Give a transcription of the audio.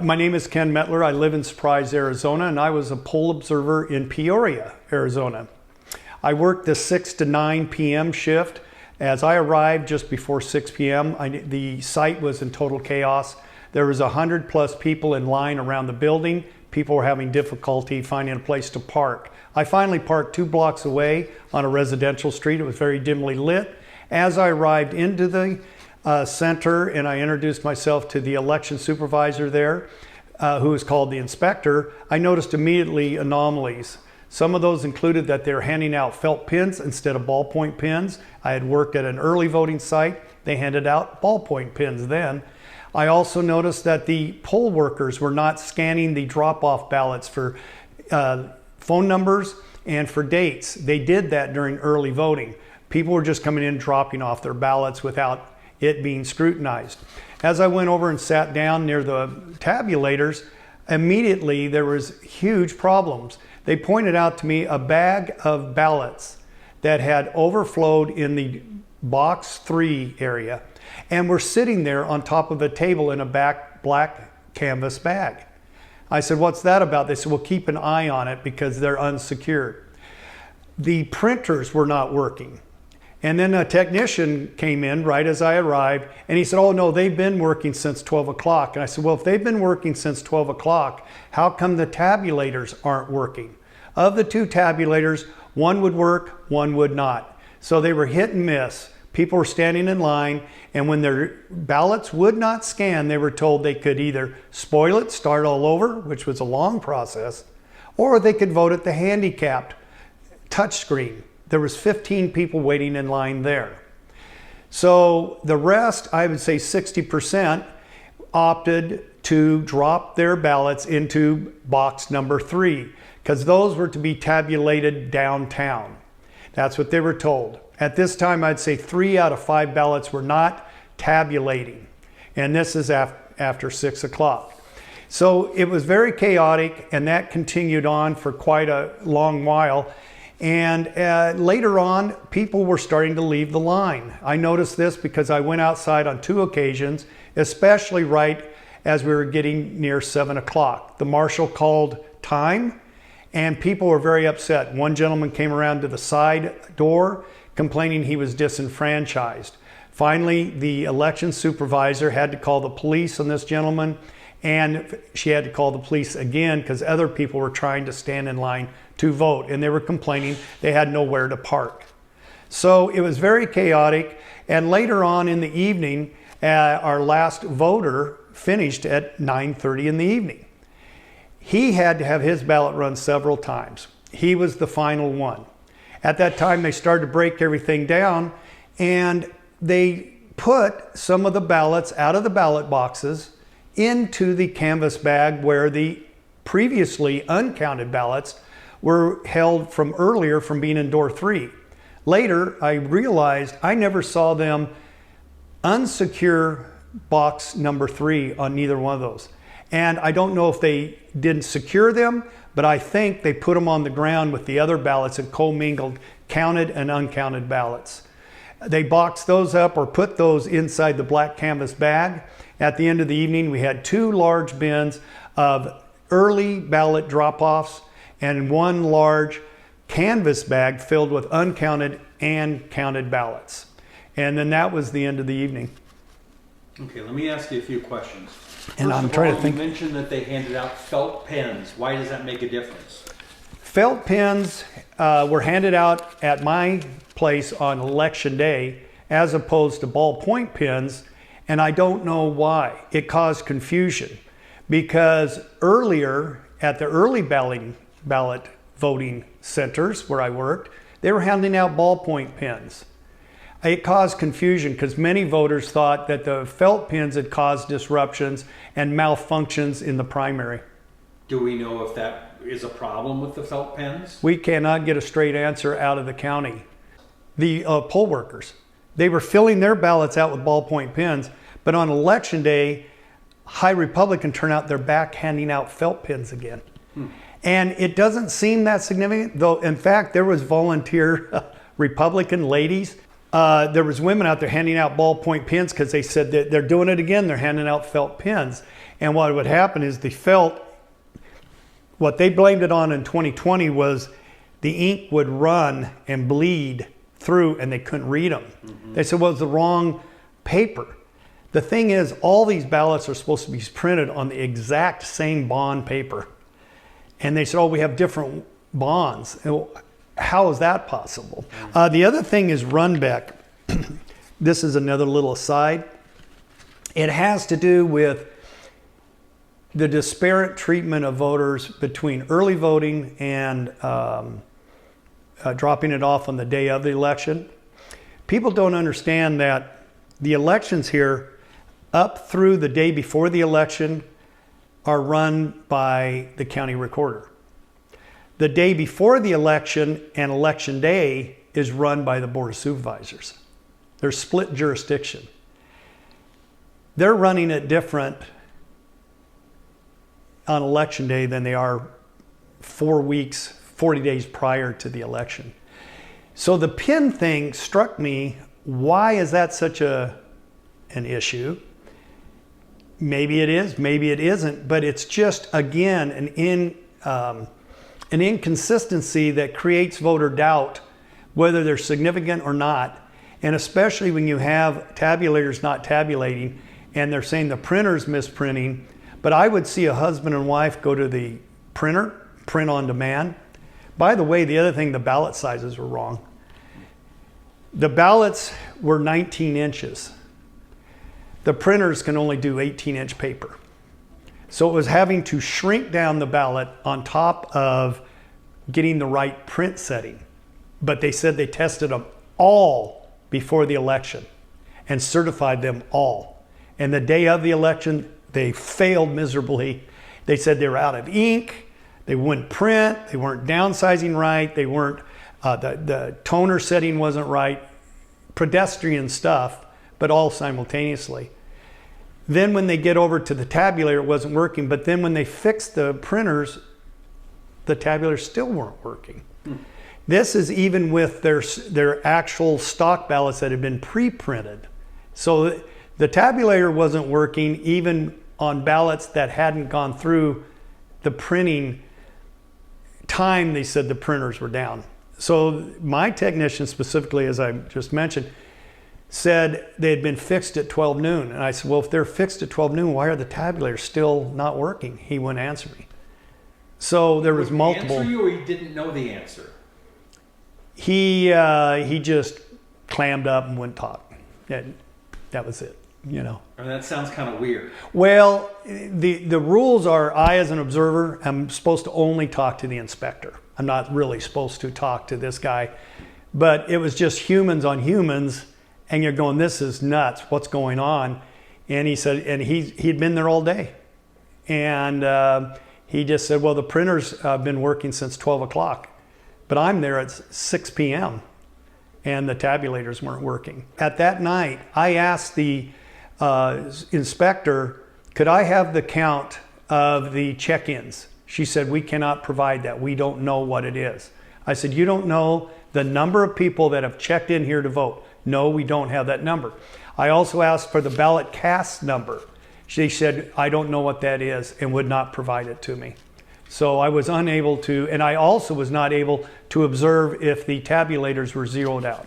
My name is Ken Mettler. I live in Surprise, Arizona, and I was a poll observer in Peoria, Arizona. I worked the 6 to 9 p.m. shift. As I arrived just before 6 p.m., the site was in total chaos. There was 100+ people in line around the building. People were having difficulty finding a place to park. I finally parked 2 blocks away on a residential street. It was very dimly lit. As I arrived into the center and I introduced myself to the election supervisor there, who was called the inspector, I noticed immediately anomalies. Some of those included that they're handing out felt pens instead of ballpoint pens. I had worked at an early voting site. They handed out ballpoint pens then. I also noticed that the poll workers were not scanning the drop-off ballots for phone numbers and for dates. They did that during early voting. People were just coming in and dropping off their ballots without it being scrutinized. As I went over and sat down near the tabulators, immediately there was huge problems. They pointed out to me a bag of ballots that had overflowed in the box 3 area and were sitting there on top of a table in a black canvas bag. I said, "What's that about?" They said, "Well, keep an eye on it because they're unsecured." The printers were not working. And then a technician came in right as I arrived, and he said, "Oh no, they've been working since 12 o'clock. And I said, "Well, if they've been working since 12 o'clock, how come the tabulators aren't working?" Of the 2 tabulators, one would work, one would not. So they were hit and miss. People were standing in line, and when their ballots would not scan, they were told they could either spoil it, start all over, which was a long process, or they could vote at the handicapped touchscreen. There was 15 people waiting in line there. So the rest, I would say 60%, opted to drop their ballots into box number 3 because those were to be tabulated downtown. That's what they were told. At this time, I'd say 3 out of 5 ballots were not tabulating. And this is after 6 o'clock. So it was very chaotic, and that continued on for quite a long while. And later on, people were starting to leave the line. I noticed this because I went outside on 2 occasions, especially right as we were getting near 7 o'clock. The marshal called time, and people were very upset. One gentleman came around to the side door complaining he was disenfranchised. Finally, the election supervisor had to call the police on this gentleman, and she had to call the police again because other people were trying to stand in line to vote, and they were complaining they had nowhere to park. So it was very chaotic, and later on in the evening, our last voter finished at 9:30 in the evening. He had to have his ballot run several times. He was the final one. At that time, they started to break everything down, and they put some of the ballots out of the ballot boxes into the canvas bag where the previously uncounted ballots were held from earlier from being in door 3. Later, I realized I never saw them unsecure box number 3 on neither one of those. And I don't know if they didn't secure them, but I think they put them on the ground with the other ballots and commingled counted and uncounted ballots. They boxed those up or put those inside the black canvas bag. At the end of the evening, we had 2 large bins of early ballot drop-offs and 1 large canvas bag filled with uncounted and counted ballots. And then that was the end of the evening. Okay, let me ask you a few questions. And I'm trying to think. You mentioned that they handed out felt pens. Why does that make a difference? Felt pens were handed out at my place on election day as opposed to ballpoint pens, and I don't know why. It caused confusion because earlier at the early ballot voting centers where I worked, they were handing out ballpoint pens. It caused confusion because many voters thought that the felt pens had caused disruptions and malfunctions in the primary. Do we know if that is a problem with the felt pens? We cannot get a straight answer out of the county. The poll workers, they were filling their ballots out with ballpoint pens, but on election day, high Republican turnout, they're back handing out felt pens again. And it doesn't seem that significant, though in fact there was volunteer Republican ladies. There was women out there handing out ballpoint pens because they said that they're doing it again, they're handing out felt pens. And what would happen is what they blamed it on in 2020 was the ink would run and bleed through and they couldn't read them. They said, well, it's the wrong paper. The thing is, all these ballots are supposed to be printed on the exact same bond paper. And they said, oh, we have different bonds. How is that possible? The other thing is runback. This is another little aside. It has to do with the disparate treatment of voters between early voting and dropping it off on the day of the election. People don't understand that the elections here, up through the day before the election, are run by the county recorder. The day before the election and election day is run by the Board of Supervisors. They're split jurisdiction. They're running it different on election day than they are 4 weeks, 40 days prior to the election. So the PIN thing struck me. Why is that such an issue? Maybe it is, maybe it isn't, but it's just, again, an inconsistency that creates voter doubt, whether they're significant or not. And especially when you have tabulators not tabulating and they're saying the printer's misprinting. But I would see a husband and wife go to the printer, print on demand. By the way, the other thing, the ballot sizes were wrong. The ballots were 19 inches. The printers can only do 18-inch paper. So it was having to shrink down the ballot on top of getting the right print setting. But they said they tested them all before the election and certified them all. And the day of the election, they failed miserably. They said they were out of ink, they wouldn't print, they weren't downsizing right, they weren't, the toner setting wasn't right, pedestrian stuff, but all simultaneously. Then when they get over to the tabulator, it wasn't working, but then when they fixed the printers, the tabulators still weren't working. This is even with their actual stock ballots that had been pre-printed. So the tabulator wasn't working even on ballots that hadn't gone through the printing time. They said the printers were down. So my technician specifically, as I just mentioned, said they had been fixed at 12 noon. And I said, well, if they're fixed at 12 noon, why are the tabulators still not working? He wouldn't answer me. So there was multiple. Answer you, or he didn't know the answer? He just clammed up and wouldn't talk. That was it, you know. I mean, that sounds kind of weird. Well, the rules are, I as an observer am supposed to only talk to the inspector. I'm not really supposed to talk to this guy. But it was just humans on humans, and you're going, this is nuts, what's going on? And he said, and he'd been there all day. And he just said, well, the printers have been working since 12 o'clock. But I'm there at 6 p.m. and the tabulators weren't working. At that night, I asked the inspector, could I have the count of the check-ins? She said, we cannot provide that. We don't know what it is. I said, you don't know the number of people that have checked in here to vote? No, we don't have that number. I also asked for the ballot cast number. She said, I don't know what that is, and would not provide it to me. So I was unable to, and I also was not able to observe if the tabulators were zeroed out.